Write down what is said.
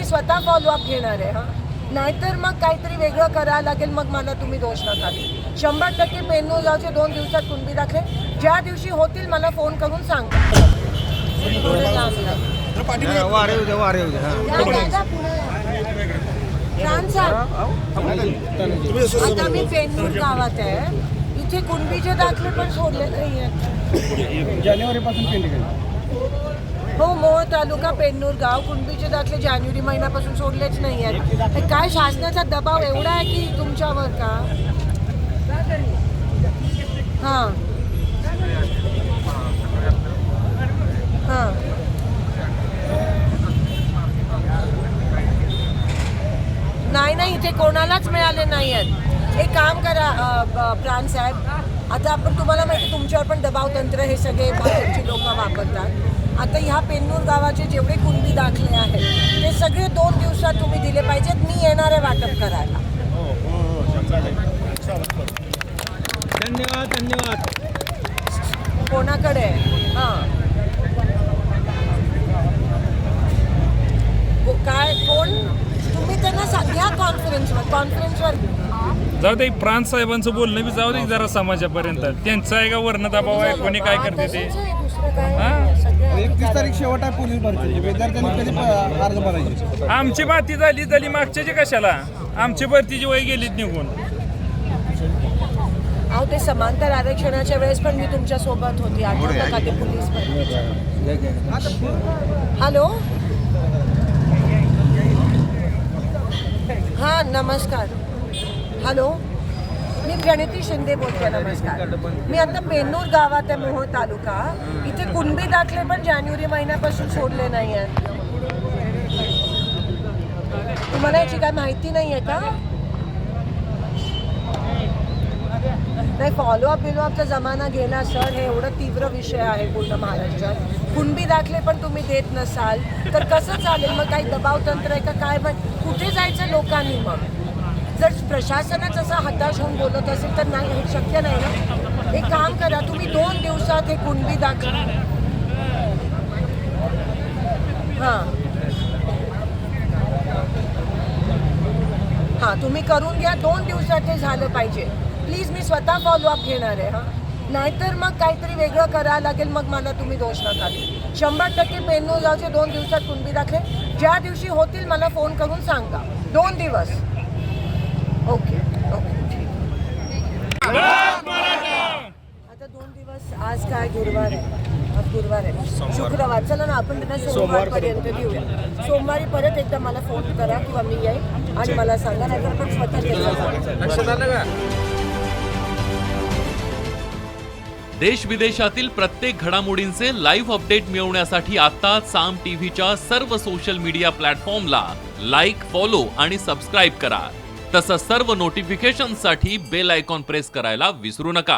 स्वतः फॉलोअप घेणार आहे. नाहीतर मग काहीतरी वेगळं करायला लागेल, मग मला तुम्ही दोष नका देऊ. 100% पेन्नूर गावचे 2 दिवसात कुणबी दाखले ज्या दिवशी होतील मला फोन करून सांगा. आता मी पेन्नूर गावात आहे, इथे कुणबीचे दाखले पण सोडले नाही आहेत. जानेवारीपासून पेंडिंग हो, मोहोळ तालुका पेन्नूर गाव कुणबीचे दाखले जानेवारी महिन्यापासून सोडलेच नाही आहेत. काय शासनाचा दबाव एवढा आहे की तुमच्यावर का? हां हां नाही, इथे कोणालाच मिळाले नाही आहेत. एक काम करा प्राण साहेब, आता आपण तुम्हाला माहिती तुमच्यावर पण दबाव तंत्र हे सगळे भाजपची लोक वापरतात. आता ह्या पेन्नूर गावाचे जेवढे कुणबी दाखले आहेत ते सगळे 2 दिवसात तुम्ही दिले पाहिजेत. मी येणार आहे वाटप करायला. धन्यवाद. कोणाकडे? हां, काय कोण? तुम्ही त्यांना घ्या कॉन्फरन्सवर जाऊ दे. प्रांत साहेबांचं बोलणं बी जाऊ दे जरा समाजापर्यंत. त्यांचा आहे का वर्ण दबाव आहे, कोणी काय करते ते. 31 तारीख शेवट आहे पोलीस भरती. विद्यार्थ्यांनी कधी अर्ज भरायचे? आमची बाती झाली मागच्याची कशाला? आमची भरतीची वय गेलीत निघून. अहो, ते समांतर आरक्षणाच्या वेळेस पण मी तुमच्या सोबत होती. आठवतं का ते पोलीस हॅलो. हां, नमस्कार. हॅलो, मी प्रणिती शिंदे बोलते. नमस्कार. मी आता पेन्नूर गावात आहे, मोहोळ तालुका. इथे कुणबी दाखले पण जानेवारी महिन्यापासून सोडले नाही आहेत. तुम्हाला याची काय माहिती नाही आहे का? नाही, फॉलोअपचा जमाना गेला सर. हे एवढं तीव्र विषय आहे पूर्ण महाराष्ट्रात. कुणबी दाखले पण तुम्ही देत नसाल तर कसं चालेल? मग काही दबाव तंत्र आहे का काय? मग कुठे जायचं लोकांनी? मग जर प्रशासनच असं हताश होऊन बोलत असेल तर नाही, हे शक्य नाही ना. एक काम करा, तुम्ही 2 दिवसात हे कुणबी दाखले. हां, तुम्ही करून घ्या. 2 दिवसात हे झालं पाहिजे. प्लीज, मी स्वतः फॉलोअप घेणार आहे. नाहीतर मग काहीतरी वेगळं करायला लागेल, मग मला तुम्ही दोष नका देऊ. 100% पेन्नूर गावचे 2 दिवसात कुणबी दाखले ज्या दिवशी होतील मला फोन करून सांगा. 2 दिवस. ओके, ठीक. आता 2 दिवस. आज काय गुरुवार आहे? आज गुरुवार आहे, शुक्रवार. चला ना, आपण त्यांना सोमवारपर्यंत देऊया. सोमवारी परत एकदा मला फोन करा किंवा मी येईल आणि मला सांगा. नाहीतर आपण स्वतः. देश विदेशातील प्रत्येक घडामोडींचे लाईव्ह अपडेट मिळवण्यासाठी आता साम टीव्हीच्या सर्व सोशल मीडिया प्लॅटफॉर्मला लाईक, फॉलो आणि सबस्क्राईब करा. तसंच सर्व नोटिफिकेशनसाठी बेल आयकॉन प्रेस करायला विसरू नका.